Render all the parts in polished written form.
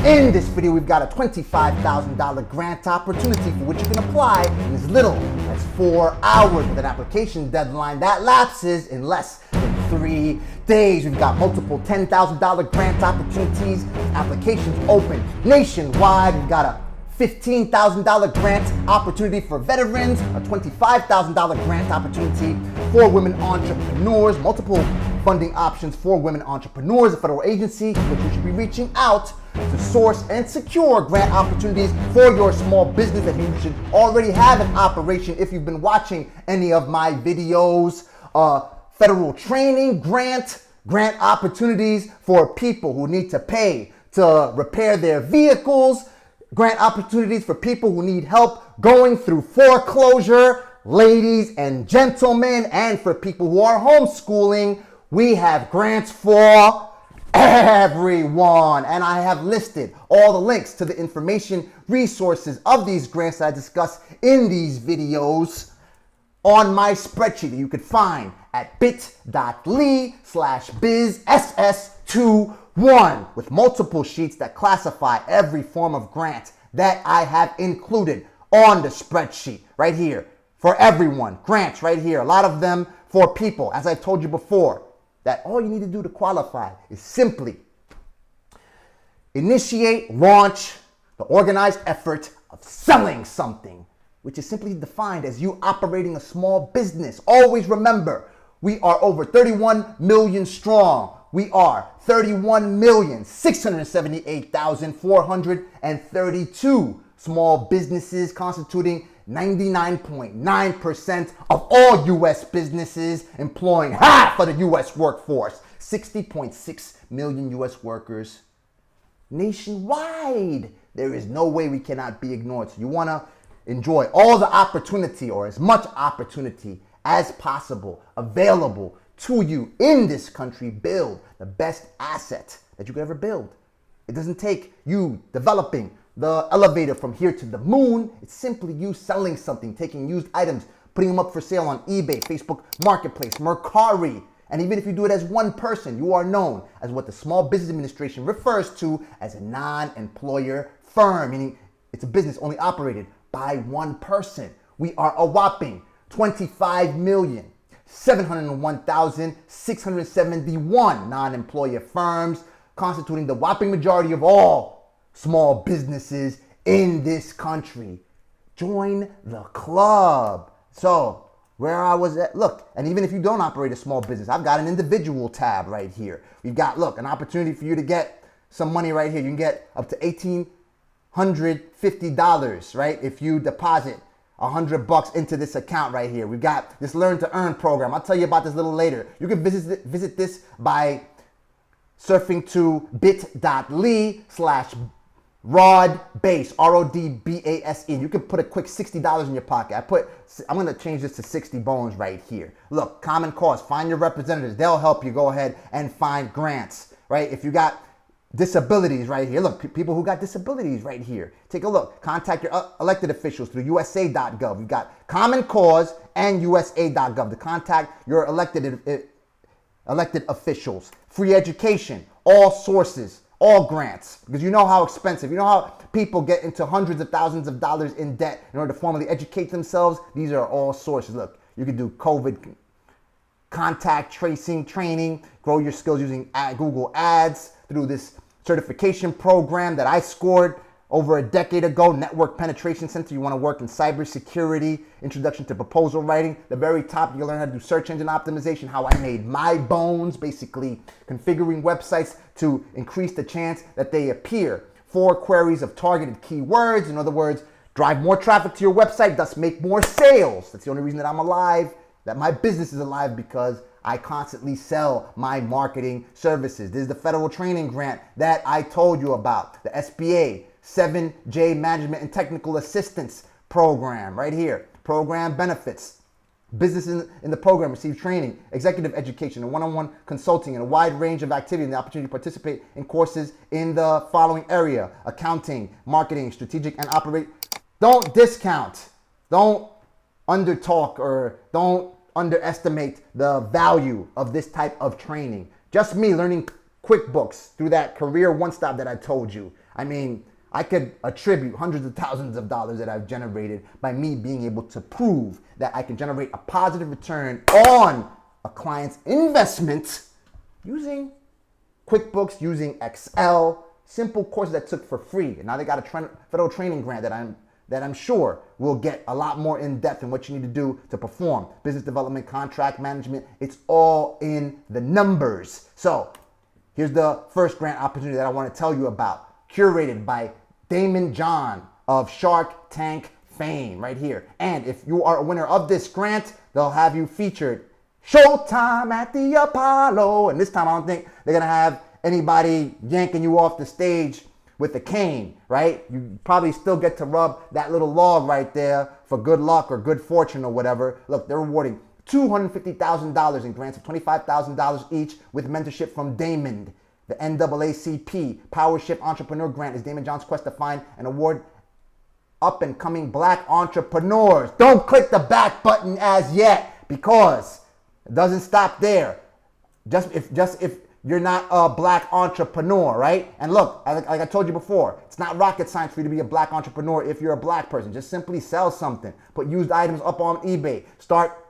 In this video, we've got a $25,000 grant opportunity for which you can apply in as little as 4 hours with an application deadline that lapses in less than 3 days. We've got multiple $10,000 grant opportunities, applications open nationwide. We've got a $15,000 grant opportunity for veterans, a $25,000 grant opportunity for women entrepreneurs, multiple funding options for women entrepreneurs, a federal agency which you should be reaching out to source and secure grant opportunities for your small business that you should already have in operation if you've been watching any of my videos. Federal training grant opportunities for people who need to pay to repair their vehicles, grant opportunities for people who need help going through foreclosure, ladies and gentlemen, and for people who are homeschooling. We have grants for everyone, and I have listed all the links to the information resources of these grants that I discuss in these videos on my spreadsheet that you could find at bit.ly/bizss21 with multiple sheets that classify every form of grant that I have included on the spreadsheet right here for everyone. Grants right here, a lot of them for people, as I've told you before, that all you need to do to qualify is simply initiate, launch the organized effort of selling something, which is simply defined as you operating a small business. Always remember, we are over 31 million strong. We are 31,678,432 small businesses, constituting 99.9% of all U.S. businesses, employing half of the U.S. workforce, 60.6 million U.S. workers nationwide. There is no way we cannot be ignored. So you want to enjoy all the opportunity, or as much opportunity as possible available to you in this country. Build the best asset that you could ever build. It doesn't take you developing the elevator from here to the moon. It's simply you selling something, taking used items, putting them up for sale on eBay, Facebook Marketplace, Mercari. And even if you do it as one person, you are known as what the Small Business Administration refers to as a non-employer firm, meaning it's a business only operated by one person. We are a whopping 25,701,671 non-employer firms, constituting the whopping majority of all small businesses in this country. Join the club. So where I was at, look, and even if you don't operate a small business, I've got an individual tab right here. We've got, look, an opportunity for you to get some money right here. You can get up to $1,850, right? If you deposit $100 into this account right here. We've got this Learn to Earn program. I'll tell you about this a little later. You can visit this by surfing to bit.ly/RODBASE, RODBASE. You can put a quick $60 in your pocket. I'm going to change this to 60 bones right here. Look, Common Cause, find your representatives. They'll help you go ahead and find grants, right? If you got disabilities right here, look, people who got disabilities right here. Take a look. Contact your elected officials through USA.gov. We've got Common Cause and USA.gov to contact your elected officials. Free education, all sources, all grants, because you know how expensive, you know how people get into hundreds of thousands of dollars in debt in order to formally educate themselves. These are all sources. Look, you can do COVID contact tracing training, grow your skills using Google Ads through this certification program that I scored over a decade ago, Network Penetration Center. You want to work in cybersecurity, introduction to proposal writing. The very top, you'll learn how to do search engine optimization, how I made my bones, basically configuring websites to increase the chance that they appear for queries of targeted keywords. In other words, drive more traffic to your website, thus make more sales. That's the only reason that I'm alive, that my business is alive, because I constantly sell my marketing services. This is the federal training grant that I told you about, the SBA 7J Management and Technical Assistance Program right here. Program benefits. Businesses in the program receive training, executive education, and one-on-one consulting, and a wide range of activity and the opportunity to participate in courses in the following area: accounting, marketing, strategic, and operate. Don't discount. Don't undertalk or don't underestimate the value of this type of training. Just me learning QuickBooks through that career one-stop that I told you. I mean, I could attribute hundreds of thousands of dollars that I've generated by me being able to prove that I can generate a positive return on a client's investment using QuickBooks, using Excel, simple courses that took for free. And now they got a federal training grant that I'm sure will get a lot more in depth in what you need to do to perform. Business development, contract management, it's all in the numbers. So here's the first grant opportunity that I want to tell you about, curated by Daymond John of Shark Tank fame right here. And if you are a winner of this grant, they'll have you featured Showtime at the Apollo. And this time I don't think they're going to have anybody yanking you off the stage with a cane, right? You probably still get to rub that little log right there for good luck or good fortune or whatever. Look, they're rewarding $250,000 in grants of $25,000 each with mentorship from Daymond. The NAACP PowerShift Entrepreneur Grant is Daymond John's quest to find and award up-and-coming black entrepreneurs. Don't click the back button as yet, because it doesn't stop there. Just if you're not a black entrepreneur, right? And look, like I told you before, it's not rocket science for you to be a black entrepreneur if you're a black person. Just simply sell something. Put used items up on eBay. Start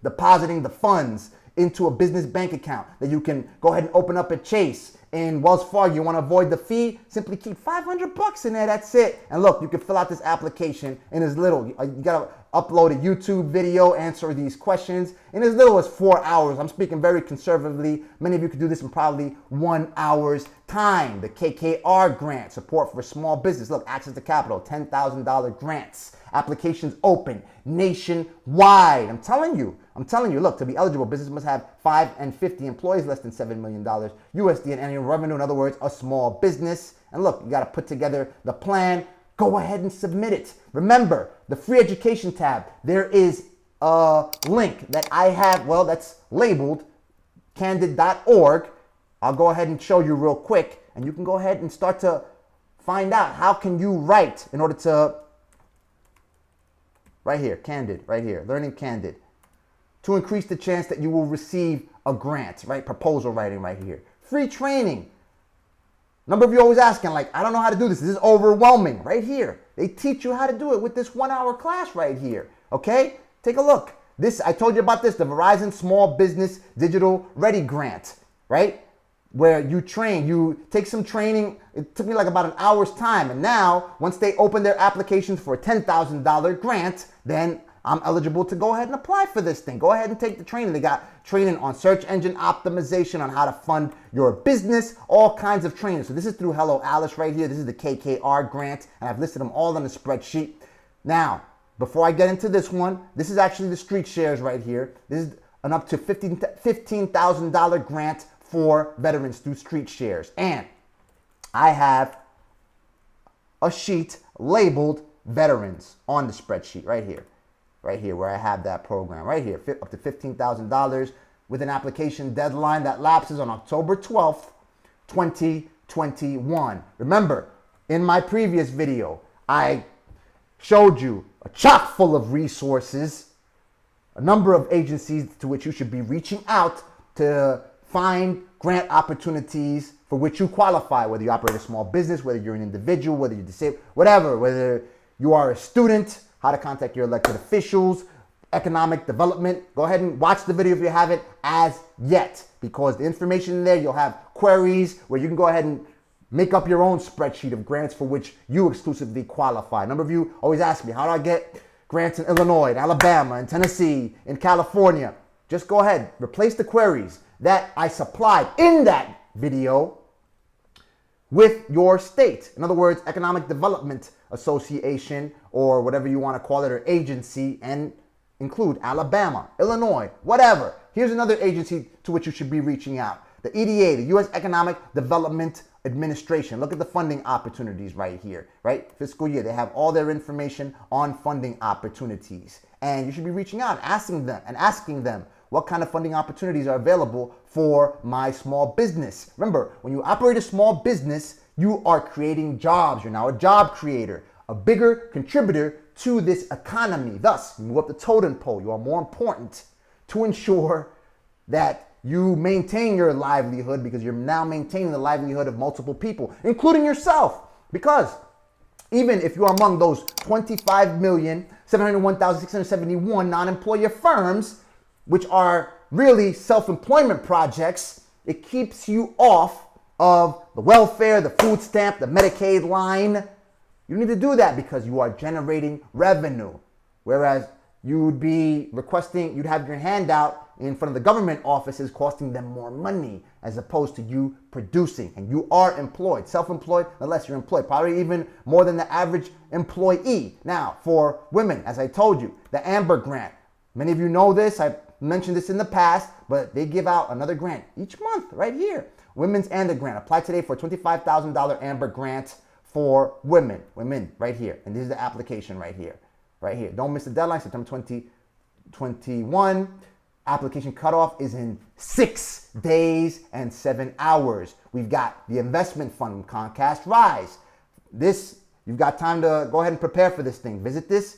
depositing the funds into a business bank account that you can go ahead and open up at Chase. In Wells Fargo, you want to avoid the fee, simply keep $500 in there, that's it. And look, you can fill out this application in as little, you got to upload a YouTube video, answer these questions in as little as 4 hours. I'm speaking very conservatively. Many of you could do this in probably 1 hour's time. The KKR grant, support for small business. Look, access to capital, $10,000 grants. Applications open nationwide. I'm telling you, look, to be eligible, business must have 5 and 50 employees, less than $7 million USD in annual revenue. In other words, a small business. And look, you got to put together the plan. Go ahead and submit it. Remember, the free education tab, there is a link that I have, well, that's labeled candid.org. I'll go ahead and show you real quick, and you can go ahead and start to find out how can you write in order to, right here, Candid, right here, learning Candid, to increase the chance that you will receive a grant, right? Proposal writing right here. Free training. A number of you always asking, like, I don't know how to do this. This is overwhelming. Right here. They teach you how to do it with this 1 hour class right here. Okay? Take a look. This, I told you about this, the Verizon Small Business Digital Ready Grant, right? Where you train, you take some training. It took me like about an hour's time. And now, once they open their applications for a $10,000 grant, then I'm eligible to go ahead and apply for this thing. Go ahead and take the training. They got training on search engine optimization, on how to fund your business, all kinds of training. So this is through Hello Alice right here. This is the KKR grant, and I've listed them all on the spreadsheet. Now, before I get into this one, this is actually the Street Shares right here. This is an up to $15,000 grant for veterans through Street Shares. And I have a sheet labeled veterans on the spreadsheet right here. Right here, where I have that program. Right here, up to $15,000 with an application deadline that lapses on October 12th, 2021. Remember, in my previous video, I showed you a chock full of resources, a number of agencies to which you should be reaching out to find grant opportunities for which you qualify, whether you operate a small business, whether you're an individual, whether you're disabled, whatever, whether you are a student, how to contact your elected officials, economic development. Go ahead and watch the video if you haven't as yet, because the information in there, you'll have queries where you can go ahead and make up your own spreadsheet of grants for which you exclusively qualify. A number of you always ask me, how do I get grants in Illinois, in Alabama, in Tennessee, in California? Just go ahead, replace the queries that I supplied in that video with your state. In other words, Economic Development Association, or whatever you want to call it, or agency, and include Alabama, Illinois, whatever. Here's another agency to which you should be reaching out. The EDA, the U.S. Economic Development Administration. Look at the funding opportunities right here, right? Fiscal year. They have all their information on funding opportunities. And you should be reaching out, asking them what kind of funding opportunities are available for my small business. Remember, when you operate a small business, you are creating jobs. You're now a job creator, a bigger contributor to this economy. Thus, you move up the totem pole. You are more important to ensure that you maintain your livelihood, because you're now maintaining the livelihood of multiple people, including yourself. Because even if you're among those 25,701,671 non-employer firms, which are really self-employment projects, it keeps you off of the welfare, the food stamp, the Medicaid line. You need to do that because you are generating revenue. Whereas you'd be requesting, you'd have your hand out in front of the government offices costing them more money as opposed to you producing. And you are employed, self-employed, unless you're employed, probably even more than the average employee. Now, for women, as I told you, the Amber Grant. Many of you know this. I've mentioned this in the past, but they give out another grant each month right here. Women's AMBER Grant. Apply today for a $25,000 Amber Grant for women. Women, right here. And this is the application right here. Right here. Don't miss the deadline, September 2021. Application cutoff is in 6 days and 7 hours. We've got the investment fund from Comcast Rise. This, you've got time to go ahead and prepare for this thing. Visit this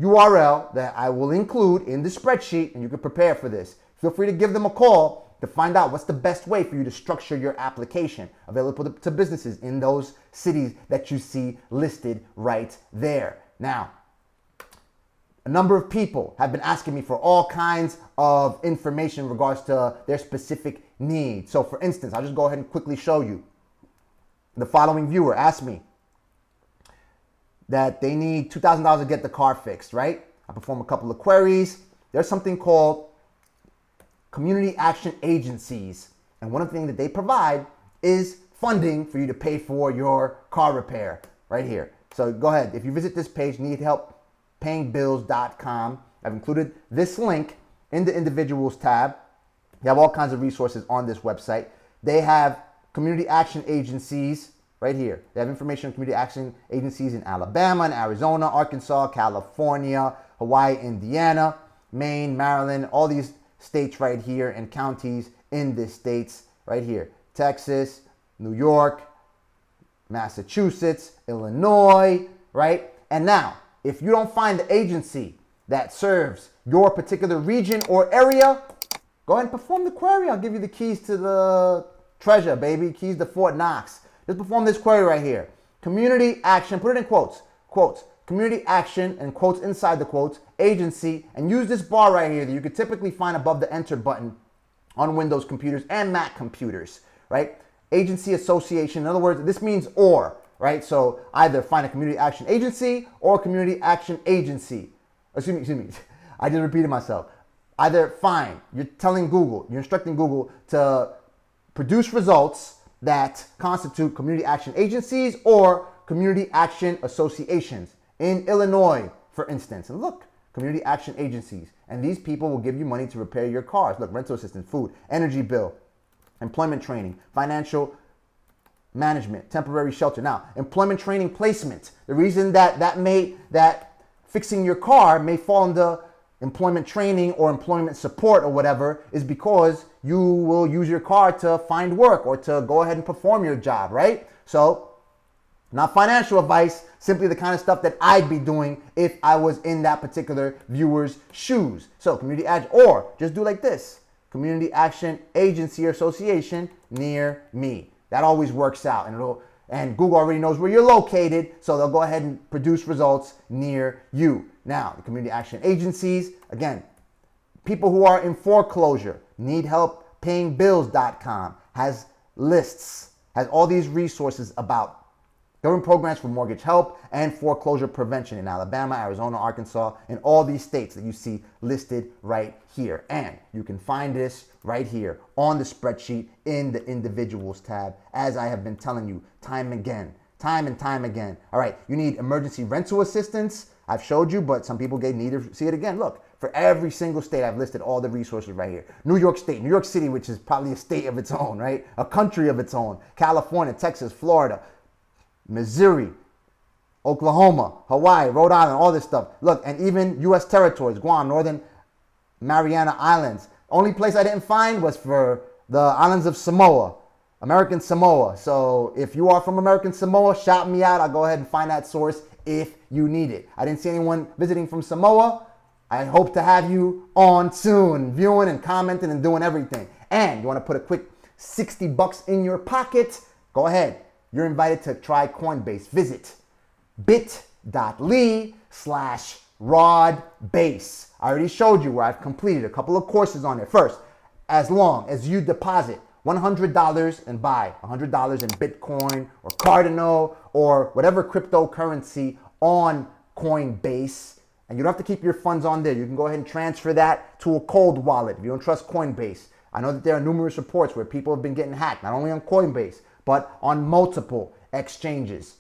URL that I will include in the spreadsheet and you can prepare for this. Feel free to give them a call to find out what's the best way for you to structure your application available to businesses in those cities that you see listed right there. Now, a number of people have been asking me for all kinds of information in regards to their specific needs. So for instance, I'll just go ahead and quickly show you. The following viewer asked me that they need $2,000 to get the car fixed, right? I perform a couple of queries. There's something called community action agencies. And one of the things that they provide is funding for you to pay for your car repair right here. So go ahead. If you visit this page, need help, payingbills.com. I've included this link in the individuals tab. You have all kinds of resources on this website. They have community action agencies right here. They have information on community action agencies in Alabama, and Arizona, Arkansas, California, Hawaii, Indiana, Maine, Maryland, all these states right here and counties in the states right here. Texas, New York, Massachusetts, Illinois, right? And now, if you don't find the agency that serves your particular region or area, go ahead and perform the query. I'll give you the keys to the treasure, baby. Keys to Fort Knox. Just perform this query right here. Community action, put it in quotes. Quotes. Community action, and quotes inside the quotes, agency, and use this bar right here that you could typically find above the enter button on Windows computers and Mac computers, right? Agency association. In other words, this means or. Right? So either find a community action agency or community action agency. Excuse me. I just repeated myself. Either find, you're telling Google, you're instructing Google to produce results that constitute community action agencies or community action associations. In Illinois, for instance, and look, community action agencies. And these people will give you money to repair your cars. Look, rental assistance, food, energy bill, employment training, financial management, temporary shelter. Now, employment training placement. The reason that fixing your car may fall into employment training or employment support or whatever is because you will use your car to find work or to go ahead and perform your job, right? So, not financial advice, simply the kind of stuff that I'd be doing if I was in that particular viewer's shoes. So, community action, or just do like this. Community action agency or association near me. That always works out, and Google already knows where you're located, so they'll go ahead and produce results near you. Now, the community action agencies, again, people who are in foreclosure, need help, payingbills.com has lists, has all these resources about government programs for mortgage help and foreclosure prevention in Alabama, Arizona, Arkansas, and all these states that you see listed right here. And you can find this right here on the spreadsheet in the individuals tab, as I have been telling you time and time again. All right, you need emergency rental assistance. I've showed you, but some people need to see it again. Look, for every single state, I've listed all the resources right here. New York State, New York City, which is probably a state of its own, right? A country of its own. California, Texas, Florida, Missouri, Oklahoma, Hawaii, Rhode Island, all this stuff. Look, and even U.S. territories, Guam, Northern Mariana Islands. Only place I didn't find was for the islands of Samoa, American Samoa. So if you are from American Samoa, shout me out. I'll go ahead and find that source if you need it. I didn't see anyone visiting from Samoa. I hope to have you on soon, viewing and commenting and doing everything. And you want to put a quick $60 in your pocket? Go ahead. you're invited to try Coinbase. Visit bit.ly/rodbase. I already showed you where I've completed a couple of courses on it. First, as long as you deposit $100 and buy $100 in Bitcoin or Cardano or whatever cryptocurrency on Coinbase, and you don't have to keep your funds on there. You can go ahead and transfer that to a cold wallet if you don't trust Coinbase. I know that there are numerous reports where people have been getting hacked, not only on Coinbase, but on multiple exchanges.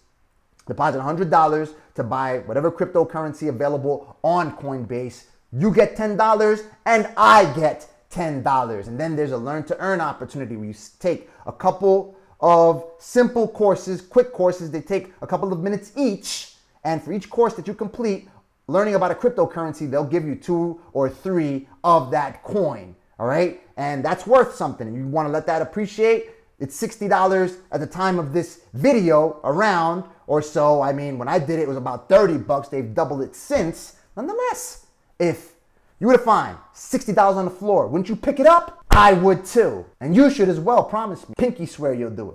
Deposit $100 to buy whatever cryptocurrency available on Coinbase. You get $10 and I get $10. And then there's a learn to earn opportunity where you take a couple of simple courses, quick courses. They take a couple of minutes each. And for each course that you complete, learning about a cryptocurrency, they'll give you 2 or 3 of that coin. All right. And that's worth something. And you want to let that appreciate. It's $60 at the time of this video around or so. I mean, when I did it, it was about $30. They've doubled it since. Nonetheless, if you were to find $60 on the floor, wouldn't you pick it up? I would too. And you should as well, promise me. Pinky swear you'll do it.